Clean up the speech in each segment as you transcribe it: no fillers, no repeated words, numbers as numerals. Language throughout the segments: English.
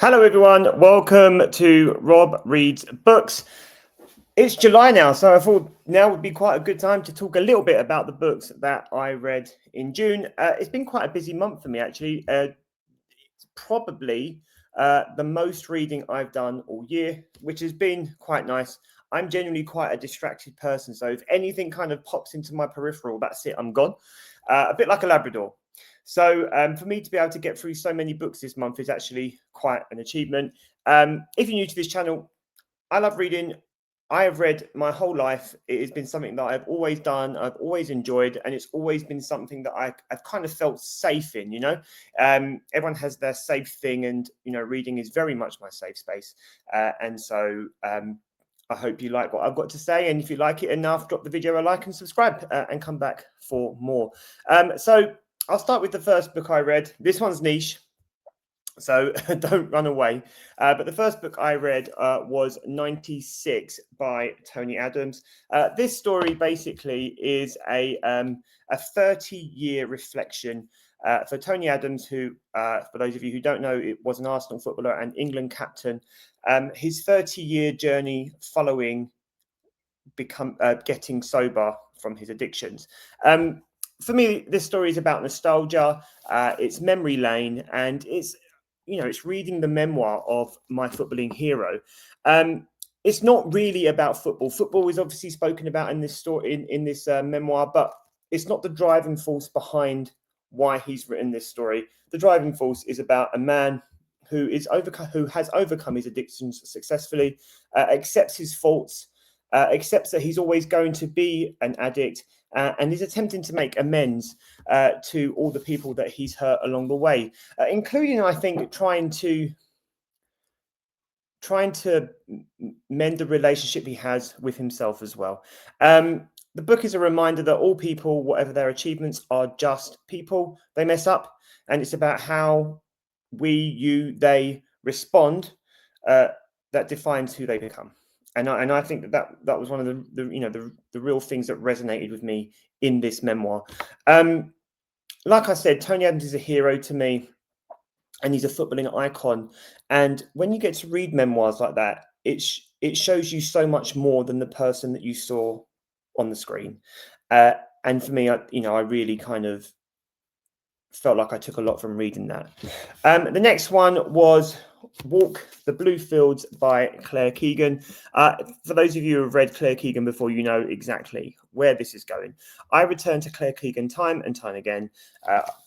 Hello, everyone. Welcome to Rob Reads Books. It's July now, so I thought now would be quite a good time to talk a little bit about the books that I read in June. It's been quite a busy month for me, actually. It's probably the most reading I've done all year, which has been quite nice. I'm genuinely quite a distracted person, so if anything kind of pops into my peripheral, that's it, I'm gone. A bit like a Labrador. So for me to be able to get through so many books this month is actually quite an achievement. If you're new to this channel, I love reading. I have read my whole life. It has been something that I've always done. I've always enjoyed, and it's always been something that I've kind of felt safe in. Everyone has their safe thing, and reading is very much my safe space. And so I hope you like what I've got to say, and if you like it enough, drop the video a like and subscribe, and come back for more. So I'll start with the first book I read. This one's niche, so don't run away. But the first book I read was 96 by Tony Adams. This story basically is a 30-year reflection for Tony Adams, who, for those of you who don't know, it was an Arsenal footballer and England captain. His 30-year journey following getting sober from his addictions. For me, this story is about nostalgia. It's memory lane, and it's reading the memoir of my footballing hero. It's not really about football. Football is obviously spoken about in this story, in this memoir, but it's not the driving force behind why he's written this story. The driving force is about a man who has overcome his addictions successfully, accepts his faults, accepts that he's always going to be an addict, and is attempting to make amends to all the people that he's hurt along the way, including, I think, trying to mend the relationship he has with himself as well. The book is a reminder that all people, whatever their achievements, are just people. They mess up, and it's about how they respond that defines who they become. And I think that was one of the real things that resonated with me in this memoir. Like I said, Tony Adams is a hero to me, and he's a footballing icon. And when you get to read memoirs like that, it shows you so much more than the person that you saw on the screen. And for me, I really kind of felt like I took a lot from reading that. The next one was Walk the Blue Fields by Claire Keegan. For those of you who have read Claire Keegan before, you know exactly where this is going. I return to Claire Keegan time and time again.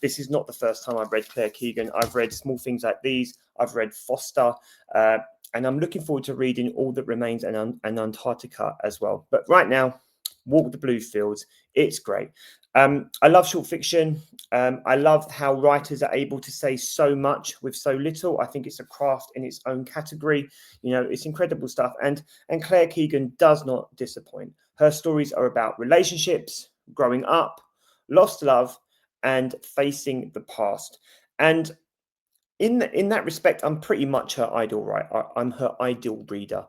This is not the first time I've read Claire Keegan. I've read Small Things Like These. I've read Foster. And I'm looking forward to reading All That Remains and Antarctica as well. But right now, Walk the Blue Fields. It's great. I love short fiction. I love how writers are able to say so much with so little. I think it's a craft in its own category. It's incredible stuff. And Claire Keegan does not disappoint. Her stories are about relationships, growing up, lost love, and facing the past. And in that respect, I'm pretty much her ideal, right? I'm her ideal reader.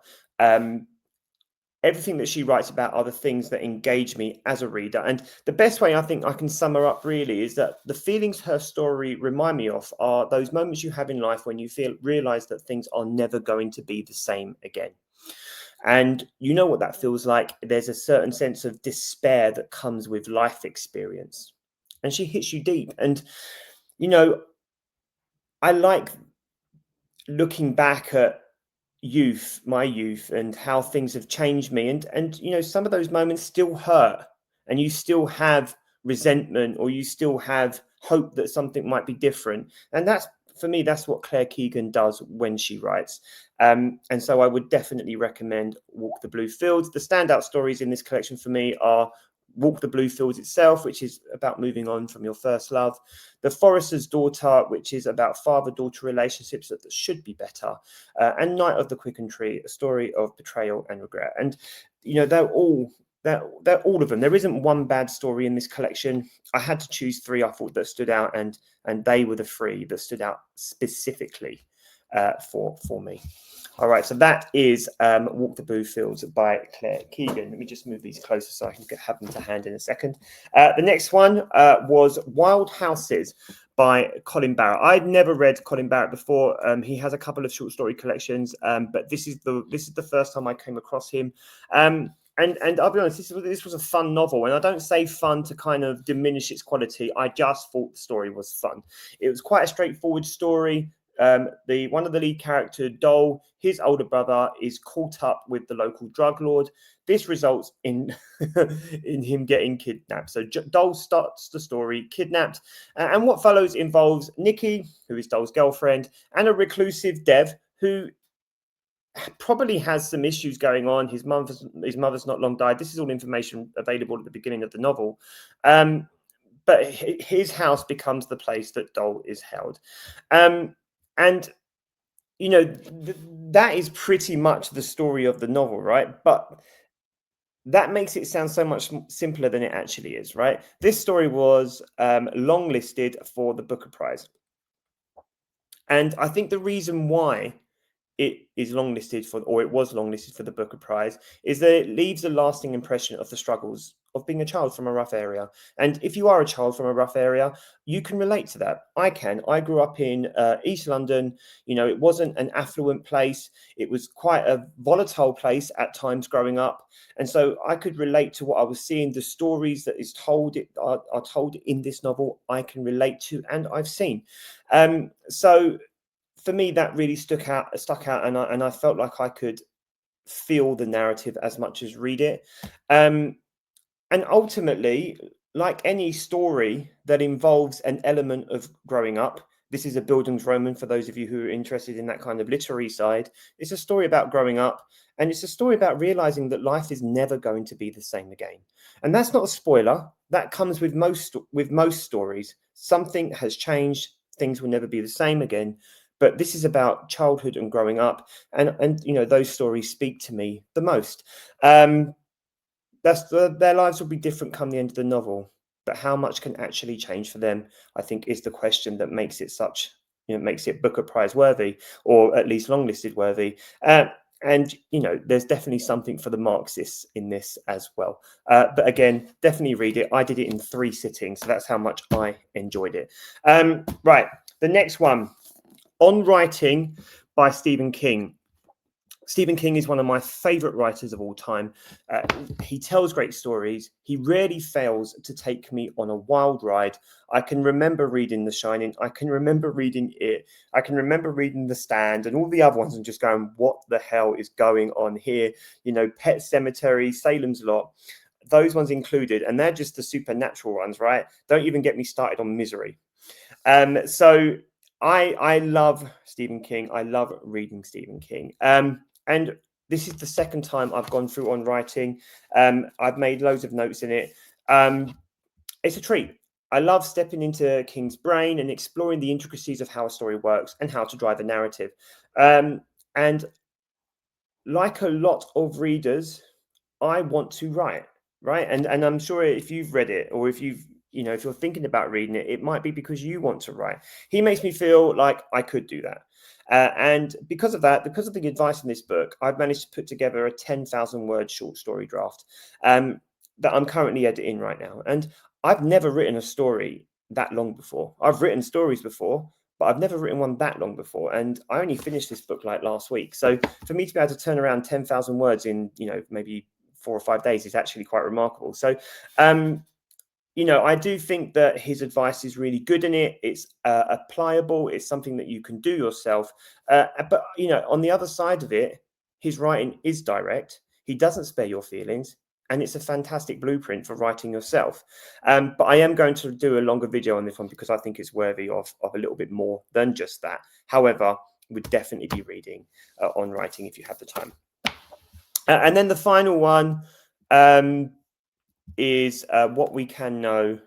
Everything that she writes about are the things that engage me as a reader. And the best way I think I can sum her up really is that the feelings her story remind me of are those moments you have in life when you realize that things are never going to be the same again. And you know what that feels like. There's a certain sense of despair that comes with life experience. And she hits you deep. And, I like looking back at my youth, and how things have changed me, and some of those moments still hurt, and you still have resentment, or you still have hope that something might be different. And that's, for me, that's what Claire Keegan does when she writes. And so I would definitely recommend Walk the Blue Fields. The standout stories in this collection for me are Walk the Blue Fields itself, which is about moving on from your first love. The Forester's Daughter, which is about father-daughter relationships that should be better. And Night of the Quickened Tree, a story of betrayal and regret. And, they're all of them. There isn't one bad story in this collection. I had to choose three I thought that stood out, and they were the three that stood out specifically. for me. All right, so that is Walk the Blue Fields by Claire Keegan. Let me just move these closer so I can have them to hand in a second. The next one was Wild Houses by Colin Barrett. I'd never read Colin Barrett before. He has a couple of short story collections, but this is the first time I came across him. And I'll be honest, this was a fun novel, and I don't say fun to kind of diminish its quality. I just thought the story was fun. It was quite a straightforward story. One of the lead character, Dole, his older brother, is caught up with the local drug lord. This results in in him getting kidnapped. So Dole starts the story kidnapped, and what follows involves Nikki, who is Dole's girlfriend, and a reclusive Dev, who probably has some issues going on. His mother's not long died. This is all information available at the beginning of the novel. But his house becomes the place that Dole is held. And, you know, that is pretty much the story of the novel, right? But that makes it sound so much simpler than it actually is, right? This story was longlisted for the Booker Prize. And I think the reason why it is longlisted for, or it was longlisted for the Booker Prize, is that it leaves a lasting impression of the struggles of being a child from a rough area. And if you are a child from a rough area, you can relate to that. I can. I grew up in East London. You know, it wasn't an affluent place. It was quite a volatile place at times growing up. And so I could relate to what I was seeing. The stories that are told in this novel, I can relate to, and I've seen. So for me, that really stuck out, and I felt like I could feel the narrative as much as read it. And ultimately, like any story that involves an element of growing up, this is a Bildungsroman for those of you who are interested in that kind of literary side. It's a story about growing up, and it's a story about realizing that life is never going to be the same again. And that's not a spoiler. That comes with most stories. Something has changed. Things will never be the same again. But this is about childhood and growing up, and you know, those stories speak to me the most. Their lives will be different come the end of the novel, but how much can actually change for them, I think, is the question that makes it makes it Booker Prize worthy, or at least longlisted worthy. And you know, there's definitely something for the Marxists in this as well. But again, definitely read it. I did it in 3 sittings, so that's how much I enjoyed it. Right, the next one. On Writing by Stephen King. Stephen King is one of my favorite writers of all time. He tells great stories. He rarely fails to take me on a wild ride. I can remember reading The Shining. I can remember reading It. I can remember reading The Stand and all the other ones and just going, what the hell is going on here? You know, Pet Sematary, Salem's Lot, those ones included. And they're just the supernatural ones, right? Don't even get me started on Misery. So I love Stephen King. I love reading Stephen King. And this is the second time I've gone through On Writing. I've made loads of notes in it. It's a treat. I love stepping into King's brain and exploring the intricacies of how a story works and how to drive a narrative. And like a lot of readers, I want to write, right? And I'm sure if you've read it, or if you've, you know, if you're thinking about reading it, it might be because you want to write. He makes me feel like I could do that. And because of that, because of the advice in this book, I've managed to put together a 10,000 word short story draft that I'm currently editing right now. And I've never written a story that long before. I've written stories before, but I've never written one that long before. And I only finished this book like last week. So for me to be able to turn around 10,000 words in, you know, maybe 4 or 5 days is actually quite remarkable. So, you know, I do think that his advice is really good in it. It's applicable. It's something that you can do yourself. But, you know, on the other side of it, his writing is direct. He doesn't spare your feelings. And it's a fantastic blueprint for writing yourself. But I am going to do a longer video on this one because I think it's worthy of a little bit more than just that. However, would definitely be reading On Writing if you have the time. And then the final one is What We Can Know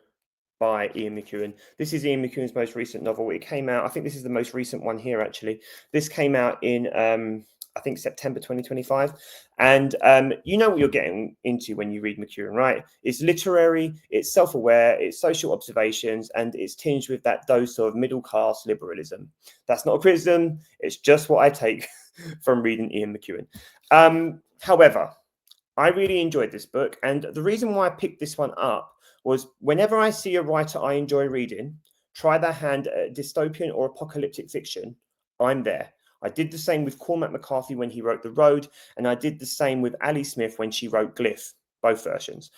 by Ian McEwan. This is Ian McEwan's most recent novel. It came out, I think this is the most recent one here, actually. This came out in I think September 2025. And you know what you're getting into when you read McEwan, right? It's literary, it's self-aware, it's social observations, and it's tinged with that dose of middle-class liberalism. That's not a criticism, it's just what I take from reading Ian McEwan. However, I really enjoyed this book, and the reason why I picked this one up was whenever I see a writer I enjoy reading try their hand at dystopian or apocalyptic fiction, I'm there. I did the same with Cormac McCarthy when he wrote The Road, and I did the same with Ali Smith when she wrote Glyph, both versions.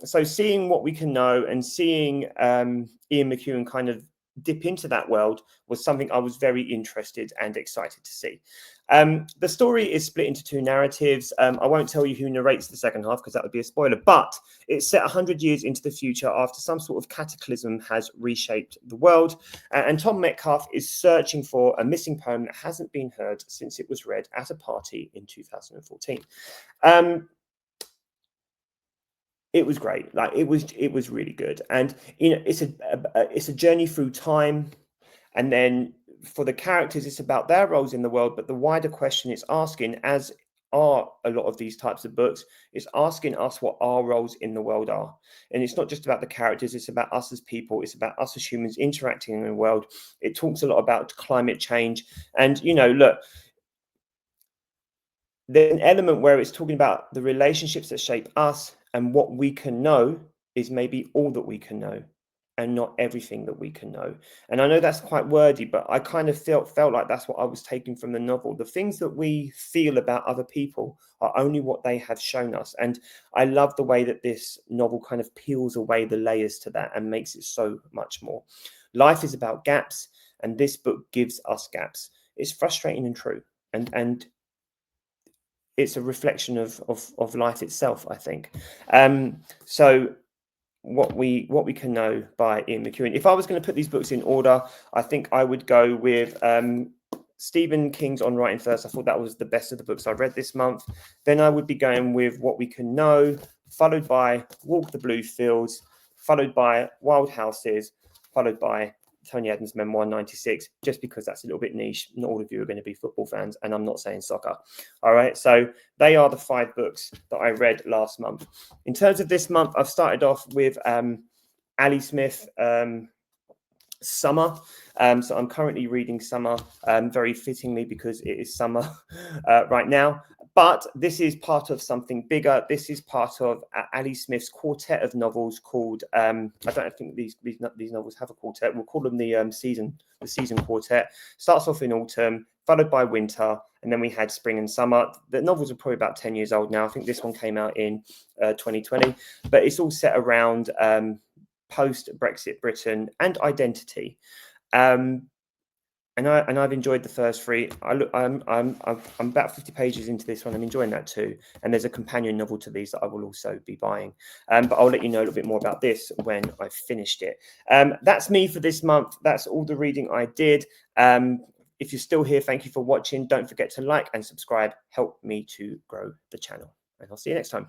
So seeing What We Can Know and seeing Ian McEwan kind of dip into that world was something I was very interested and excited to see. The story is split into two narratives. I won't tell you who narrates the second half because that would be a spoiler, but it's set 100 years into the future after some sort of cataclysm has reshaped the world. And Tom Metcalf is searching for a missing poem that hasn't been heard since it was read at a party in 2014. It was great. Like it was really good. And you know, it's a journey through time. And then for the characters, it's about their roles in the world. But the wider question it's asking, as are a lot of these types of books, is asking us what our roles in the world are. And it's not just about the characters, it's about us as people, it's about us as humans interacting in the world. It talks a lot about climate change. And, you know, look, there's an element where it's talking about the relationships that shape us, and what we can know is maybe all that we can know and not everything that we can know. And I know that's quite wordy, but I kind of felt like that's what I was taking from the novel. The things that we feel about other people are only what they have shown us. And I love the way that this novel kind of peels away the layers to that and makes it so much more. Life is about gaps, and this book gives us gaps. It's frustrating and true. And it's a reflection of life itself, I think. So what we can know by Ian McEwan. If I was going to put these books in order, I think I would go with Stephen King's On Writing first. I thought that was the best of the books I read this month. Then I would be going with What We Can Know, followed by Walk the Blue Fields, followed by Wild Houses, followed by Tony Adams' memoir 96, just because that's a little bit niche. Not all of you are going to be football fans, and I'm not saying soccer. All right, so they are the 5 books that I read last month. In terms of this month, I've started off with Ali Smith, Summer. So I'm currently reading Summer, very fittingly because it is summer right now. But this is part of something bigger. This is part of Ali Smith's quartet of novels called, I don't think these novels have a quartet. We'll call them the season quartet. Starts off in autumn, followed by winter, and then we had spring and summer. The novels are probably about 10 years old now. I think this one came out in 2020, but it's all set around post-Brexit Britain and identity. And I've enjoyed the first 3. I'm about 50 pages into this one. I'm enjoying that too. And there's a companion novel to these that I will also be buying. But I'll let you know a little bit more about this when I've finished it. That's me for this month. That's all the reading I did. If you're still here, thank you for watching. Don't forget to like and subscribe. Help me to grow the channel. And I'll see you next time.